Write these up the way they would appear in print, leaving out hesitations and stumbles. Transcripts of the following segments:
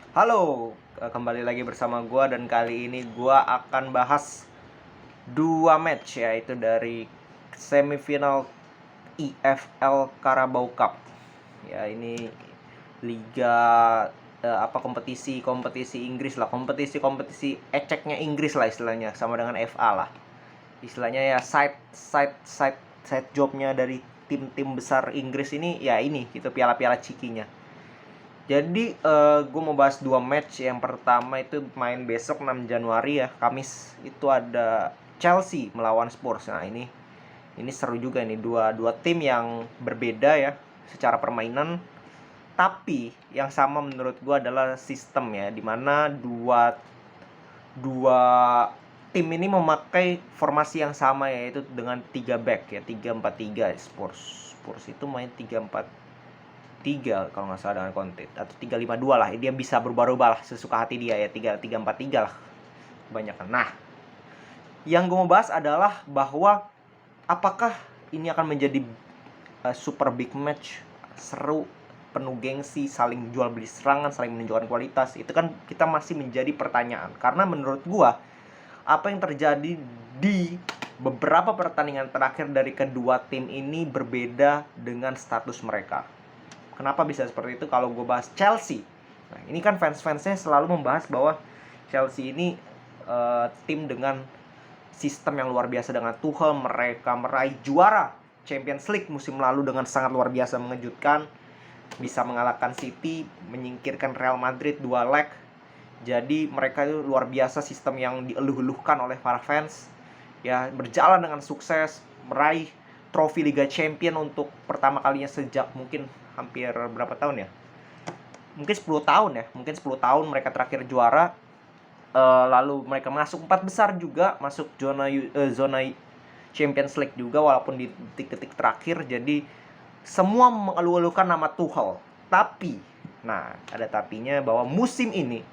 Halo, kembali lagi bersama gua dan kali ini gua akan bahas dua match, yaitu dari semifinal EFL Carabao Cup. Ya, ini liga kompetisi Inggris lah, kompetisi eceknya Inggris lah istilahnya, sama dengan FA lah. Istilahnya ya side jobnya dari tim-tim besar Inggris ini, ya ini gitu, piala-piala cikinya. Jadi gue mau bahas dua match. Yang pertama itu main besok 6 Januari ya, Kamis. Itu ada Chelsea melawan Spurs. Nah, ini seru juga nih, dua tim yang berbeda ya secara permainan. Tapi yang sama menurut gue adalah sistem ya, dimana dua dua tim ini memakai formasi yang sama, yaitu dengan 3 back ya, 3-4-3. Spurs itu main 3 kalau nggak salah dengan Conte, atau 3-5-2 lah, dia bisa berubah-ubah lah sesuka hati dia ya, 3-3-4-3 lah kebanyakan. Nah, yang gue mau bahas adalah bahwa apakah ini akan menjadi super big match, seru, penuh gengsi, saling jual beli serangan, saling menunjukkan kualitas. Itu kan kita masih menjadi pertanyaan, karena menurut gue apa yang terjadi di beberapa pertandingan terakhir dari kedua tim ini berbeda dengan status mereka. Kenapa bisa seperti itu? Kalau gue bahas Chelsea, nah ini kan fans-fansnya selalu membahas bahwa Chelsea ini tim dengan sistem yang luar biasa. Dengan Tuchel, mereka meraih juara Champions League musim lalu dengan sangat luar biasa mengejutkan, bisa mengalahkan City, menyingkirkan Real Madrid 2 leg. Jadi mereka itu luar biasa, sistem yang dieluh-eluhkan oleh para fans ya, berjalan dengan sukses, meraih trofi Liga Champion untuk pertama kalinya sejak mungkin hampir berapa tahun ya? Mungkin 10 tahun ya. Mungkin 10 tahun mereka terakhir juara. Lalu mereka masuk 4 besar juga, masuk zona Champions League juga walaupun di detik-detik terakhir. Jadi semua mengeluh-elukan nama Tuchel. Tapi, nah ada tapinya, bahwa musim ini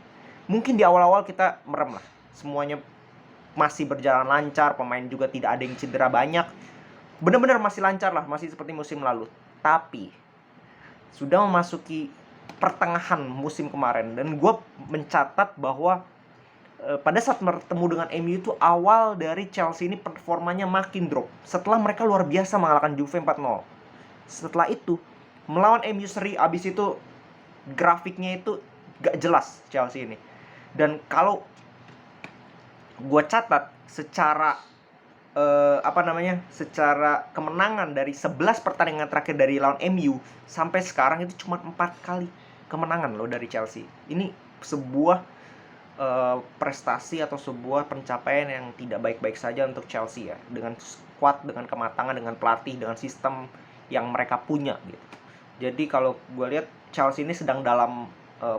mungkin di awal-awal kita merem lah. Semuanya masih berjalan lancar, pemain juga tidak ada yang cedera banyak. Benar-benar masih lancar lah, masih seperti musim lalu. Tapi sudah memasuki pertengahan musim kemarin, dan gue mencatat bahwa pada saat bertemu dengan MU itu, awal dari Chelsea ini performanya makin drop setelah mereka luar biasa mengalahkan Juve 4-0. Setelah itu melawan MU seri, abis itu grafiknya itu gak jelas Chelsea ini. Dan kalau gue catat secara secara kemenangan dari 11 pertandingan terakhir dari lawan MU sampai sekarang, itu cuma 4 kali kemenangan loh dari Chelsea. Ini sebuah prestasi atau sebuah pencapaian yang tidak baik-baik saja untuk Chelsea ya, dengan squad, dengan kematangan, dengan pelatih, dengan sistem yang mereka punya gitu. Jadi kalau gue lihat Chelsea ini sedang dalam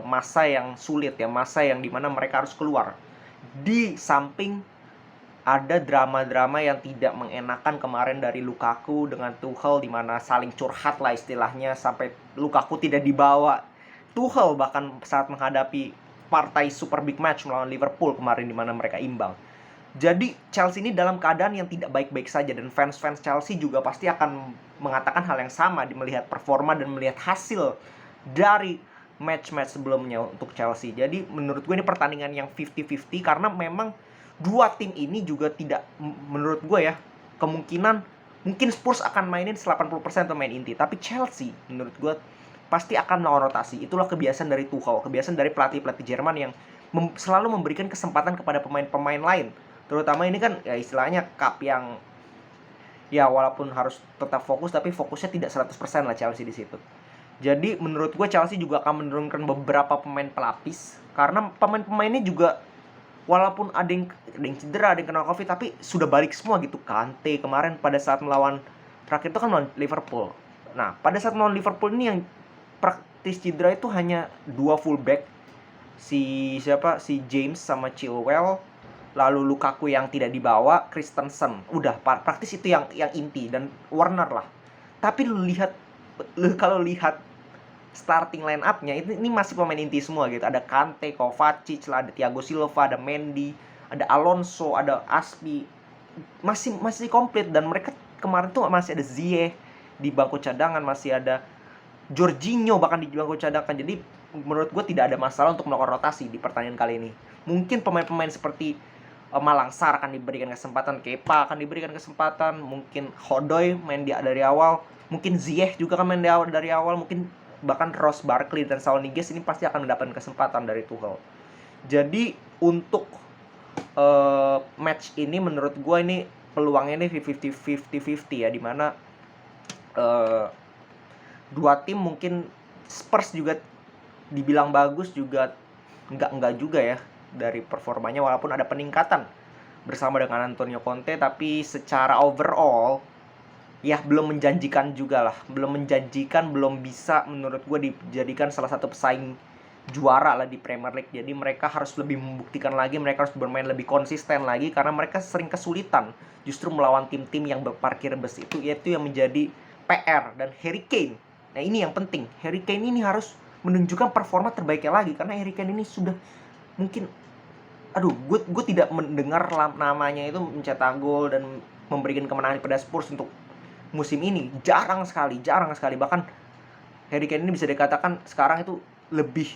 masa yang sulit ya, masa yang dimana mereka harus keluar. Di samping ada drama-drama yang tidak mengenakan kemarin dari Lukaku dengan Tuchel, di mana saling curhat lah istilahnya, sampai Lukaku tidak dibawa Tuchel bahkan saat menghadapi partai super big match melawan Liverpool kemarin, di mana mereka imbang. Jadi Chelsea ini dalam keadaan yang tidak baik-baik saja, dan fans-fans Chelsea juga pasti akan mengatakan hal yang sama di melihat performa dan melihat hasil dari match-match sebelumnya untuk Chelsea. Jadi menurut gue ini pertandingan yang 50-50, karena memang dua tim ini juga tidak, menurut gue ya, kemungkinan mungkin Spurs akan mainin 80% pemain inti, tapi Chelsea menurut gue pasti akan melawan rotasi. Itulah kebiasaan dari Tuchel, kebiasaan dari pelatih-pelatih Jerman yang selalu memberikan kesempatan kepada pemain-pemain lain. Terutama ini kan ya istilahnya cup yang ya walaupun harus tetap fokus, tapi fokusnya tidak 100% lah Chelsea di situ. Jadi menurut gue Chelsea juga akan menurunkan beberapa pemain pelapis, karena pemain-pemainnya juga walaupun ada yang cedera, ada yang kena covid, tapi sudah balik semua gitu. Kante kemarin pada saat melawan terakhir itu kan melawan Liverpool. Nah, pada saat melawan Liverpool ini yang praktis cedera itu hanya 2 fullback, si James sama Chilwell, lalu Lukaku yang tidak dibawa, Christensen. Udah praktis itu yang inti, dan Werner lah. Tapi kalau lihat starting line up-nya, ini masih pemain inti semua gitu. Ada Kante, Kovacic lah, ada Thiago Silva, ada Mendy, ada Alonso, ada Aspi. Masih komplit. Dan mereka kemarin tuh masih ada Ziyech di bangku cadangan, masih ada Jorginho bahkan di bangku cadangan. Jadi menurut gue tidak ada masalah untuk melakukan rotasi di pertandingan kali ini. Mungkin pemain-pemain seperti Malang Sar akan diberikan kesempatan, Kepa akan diberikan kesempatan, mungkin Hodoy main dari awal, mungkin Ziyech juga akan main dari awal, mungkin bahkan Ross Barkley dan Saul Niguez ini pasti akan mendapatkan kesempatan dari Tuchel. Jadi untuk match ini menurut gue ini peluangnya ini 50-50 ya, dimana dua tim mungkin Spurs juga dibilang bagus juga enggak juga ya dari performanya, walaupun ada peningkatan bersama dengan Antonio Conte, tapi secara overall ya belum menjanjikan juga lah, belum menjanjikan, belum bisa menurut gue dijadikan salah satu pesaing juara lah di Premier League. Jadi mereka harus lebih membuktikan lagi, mereka harus bermain lebih konsisten lagi, karena mereka sering kesulitan justru melawan tim-tim yang berparkir bus itu yang menjadi PR. Dan Harry Kane, nah ini yang penting, Harry Kane ini harus menunjukkan performa terbaiknya lagi, karena Harry Kane ini sudah mungkin gue tidak mendengar namanya itu mencetak gol dan memberikan kemenangan pada Spurs untuk musim ini. Jarang sekali. Bahkan Harry Kane ini bisa dikatakan sekarang itu lebih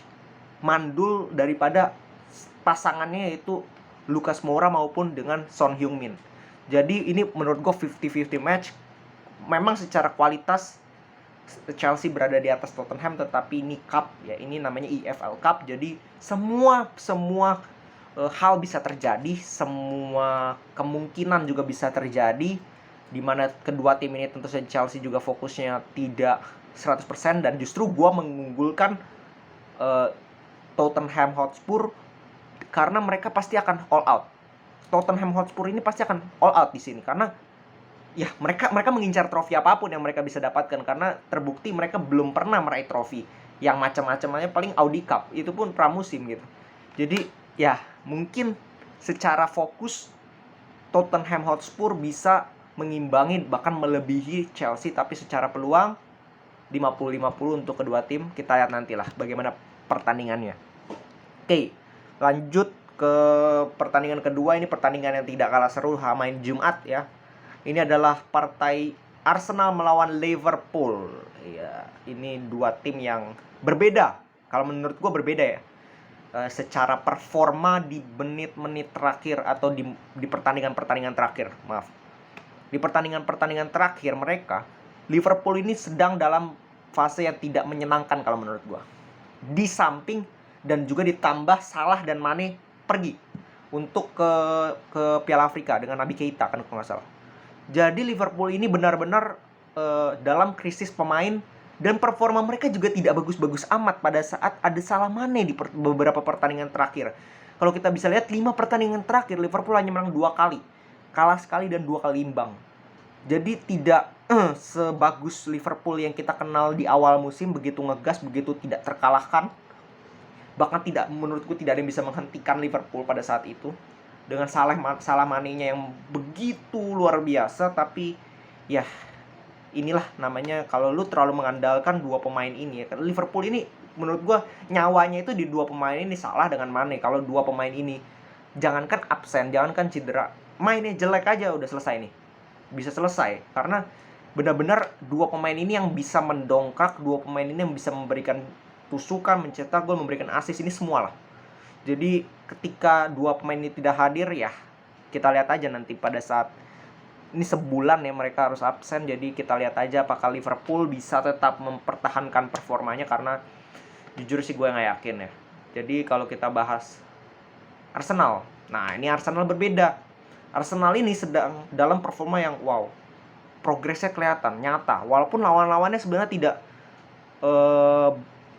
mandul daripada pasangannya, yaitu Lucas Moura maupun dengan Son Heung-min. Jadi ini menurut gue 50-50 match. Memang secara kualitas Chelsea berada di atas Tottenham, tetapi ini cup ya, ini namanya EFL Cup. Jadi semua hal bisa terjadi, semua kemungkinan juga bisa terjadi, di mana kedua tim ini tentu saja Chelsea juga fokusnya tidak 100%, dan justru gue mengunggulkan Tottenham Hotspur karena mereka pasti akan all out. Tottenham Hotspur ini pasti akan all out di sini, karena ya mereka mengincar trofi apapun yang mereka bisa dapatkan, karena terbukti mereka belum pernah meraih trofi yang macam-macamnya, paling Audi Cup itu pun pramusim gitu. Jadi ya mungkin secara fokus Tottenham Hotspur bisa mengimbangi bahkan melebihi Chelsea, tapi secara peluang 50-50 untuk kedua tim. Kita lihat nantilah bagaimana pertandingannya. Oke, lanjut ke pertandingan kedua. Ini pertandingan yang tidak kalah seru, main Jumat ya. Ini adalah partai Arsenal melawan Liverpool. Ya, ini dua tim yang berbeda. Kalau menurut gue berbeda ya. Secara performa di menit-menit terakhir atau di pertandingan-pertandingan terakhir. Maaf. Di pertandingan-pertandingan terakhir mereka, Liverpool ini sedang dalam fase yang tidak menyenangkan kalau menurut gue. Di samping dan juga ditambah Salah dan Mane pergi untuk ke Piala Afrika dengan Naby Keita kan kalau nggak salah. Jadi Liverpool ini benar-benar dalam krisis pemain, dan performa mereka juga tidak bagus-bagus amat pada saat ada Salah Mane di beberapa pertandingan terakhir. Kalau kita bisa lihat 5 pertandingan terakhir Liverpool hanya menang 2 kali, kalah sekali dan 2 kali imbang. Jadi tidak sebagus Liverpool yang kita kenal di awal musim, begitu ngegas, begitu tidak terkalahkan. Bahkan menurutku tidak ada yang bisa menghentikan Liverpool pada saat itu, dengan Salah Mane-nya yang begitu luar biasa. Tapi ya inilah namanya kalau lu terlalu mengandalkan dua pemain ini ya. Liverpool ini menurut gue nyawanya itu di dua pemain ini, Salah dengan Mane. Kalau dua pemain ini jangankan absen, jangankan cedera, mainnya jelek aja udah selesai nih. Bisa selesai karena benar-benar dua pemain ini yang bisa mendongkrak, dua pemain ini yang bisa memberikan tusukan, mencetak gol, memberikan assist, ini semua lah. Jadi ketika dua pemain ini tidak hadir ya, kita lihat aja nanti pada saat ini sebulan ya mereka harus absen. Jadi kita lihat aja apakah Liverpool bisa tetap mempertahankan performanya, karena jujur sih gue nggak yakin ya. Jadi kalau kita bahas Arsenal, nah ini Arsenal berbeda. Arsenal ini sedang dalam performa yang wow, progresnya kelihatan, nyata. Walaupun lawan-lawannya sebenarnya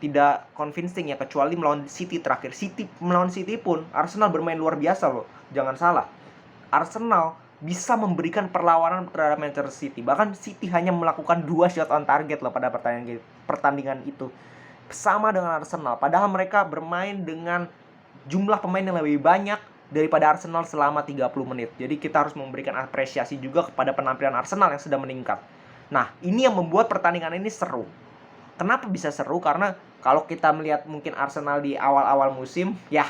tidak convincing ya, kecuali melawan City terakhir. Melawan City pun Arsenal bermain luar biasa loh. Jangan salah, Arsenal bisa memberikan perlawanan terhadap Manchester City. Bahkan City hanya melakukan 2 shot on target loh pada pertandingan itu. Sama dengan Arsenal, padahal mereka bermain dengan jumlah pemain yang lebih banyak daripada Arsenal selama 30 menit. Jadi kita harus memberikan apresiasi juga kepada penampilan Arsenal yang sudah meningkat. Nah, ini yang membuat pertandingan ini seru. Kenapa bisa seru? Karena kalau kita melihat mungkin Arsenal di awal-awal musim, ya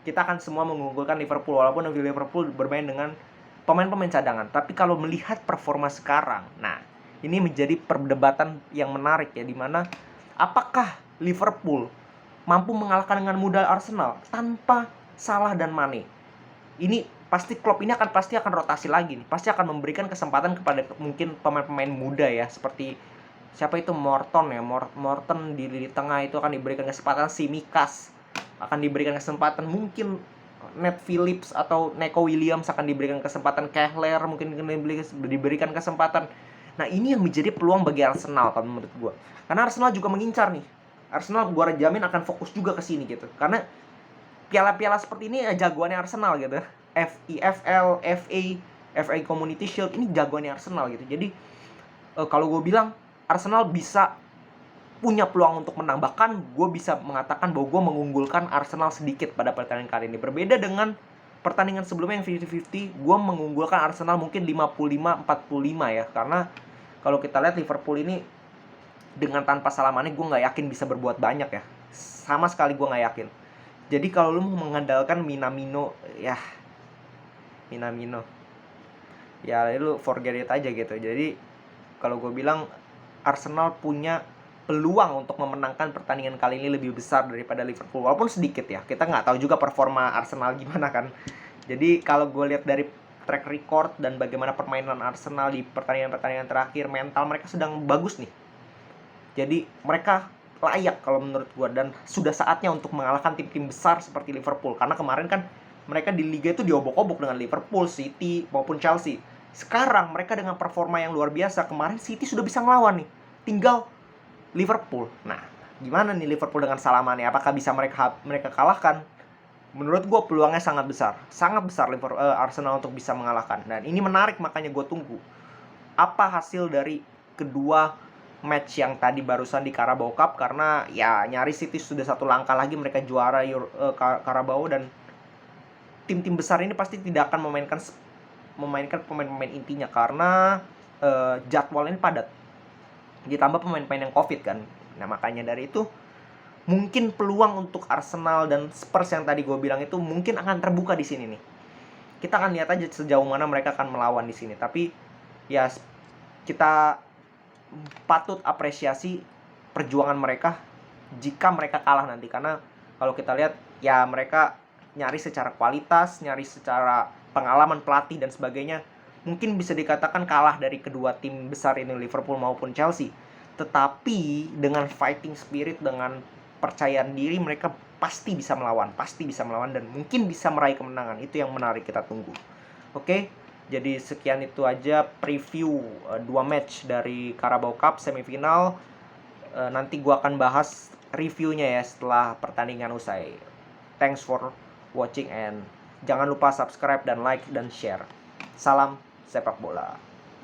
kita akan semua mengunggulkan Liverpool, walaupun Liverpool bermain dengan pemain-pemain cadangan. Tapi kalau melihat performa sekarang, nah ini menjadi perdebatan yang menarik ya, dimana apakah Liverpool mampu mengalahkan dengan mudah Arsenal tanpa Salah dan Mane. Ini pasti Klopp ini pasti akan rotasi lagi nih. Pasti akan memberikan kesempatan kepada mungkin pemain-pemain muda ya, seperti siapa itu, Morton ya. Morton di lini tengah itu akan diberikan kesempatan, Tsimikas akan diberikan kesempatan, mungkin Nat Phillips atau Neco Williams akan diberikan kesempatan, Kehler mungkin diberikan kesempatan. Nah, ini yang menjadi peluang bagi Arsenal kalau menurut gue. Karena Arsenal juga mengincar nih. Arsenal gue jamin akan fokus juga ke sini gitu. Karena piala-piala seperti ini ya jagoannya Arsenal gitu. EFL, FA Community Shield ini jagoannya Arsenal gitu. Jadi kalau gue bilang Arsenal bisa punya peluang untuk menang. Bahkan gue bisa mengatakan bahwa gue mengunggulkan Arsenal sedikit pada pertandingan kali ini. Berbeda dengan pertandingan sebelumnya yang 50-50, gue mengunggulkan Arsenal mungkin 55-45 ya. Karena kalau kita lihat Liverpool ini dengan tanpa Salah Mane gue nggak yakin bisa berbuat banyak ya. Sama sekali gue nggak yakin. Jadi kalau lu mau mengandalkan Minamino, ya lu forget it aja gitu. Jadi kalau gue bilang Arsenal punya peluang untuk memenangkan pertandingan kali ini lebih besar daripada Liverpool, walaupun sedikit ya. Kita nggak tahu juga performa Arsenal gimana kan. Jadi kalau gue lihat dari track record dan bagaimana permainan Arsenal di pertandingan-pertandingan terakhir, mental mereka sedang bagus nih. Jadi mereka layak kalau menurut gue, dan sudah saatnya untuk mengalahkan tim-tim besar seperti Liverpool. Karena kemarin kan mereka di Liga itu diobok-obok dengan Liverpool, City maupun Chelsea. Sekarang mereka dengan performa yang luar biasa. Kemarin City sudah bisa ngelawan nih, tinggal Liverpool. Nah, gimana nih Liverpool dengan Salah Mane? Apakah bisa mereka kalahkan? Menurut gue peluangnya sangat besar Arsenal untuk bisa mengalahkan. Dan ini menarik, makanya gue tunggu apa hasil dari kedua match yang tadi barusan di Carabao Cup. Karena ya nyaris City sudah satu langkah lagi mereka juara Carabao, dan tim-tim besar ini pasti tidak akan memainkan pemain-pemain intinya karena jadwal ini padat. Ditambah pemain-pemain yang Covid kan. Nah, makanya dari itu mungkin peluang untuk Arsenal dan Spurs yang tadi gue bilang itu mungkin akan terbuka di sini nih. Kita akan lihat aja sejauh mana mereka akan melawan di sini. Tapi ya kita patut apresiasi perjuangan mereka jika mereka kalah nanti. Karena kalau kita lihat ya mereka nyaris secara kualitas, nyaris secara pengalaman pelatih dan sebagainya, mungkin bisa dikatakan kalah dari kedua tim besar ini, Liverpool maupun Chelsea. Tetapi dengan fighting spirit, dengan percayaan diri, mereka pasti bisa melawan dan mungkin bisa meraih kemenangan. Itu yang menarik, kita tunggu. Oke, jadi sekian itu aja preview 2 match dari Carabao Cup semifinal. Nanti gue akan bahas reviewnya ya setelah pertandingan usai. Thanks for watching and jangan lupa subscribe dan like dan share. Salam sepak bola.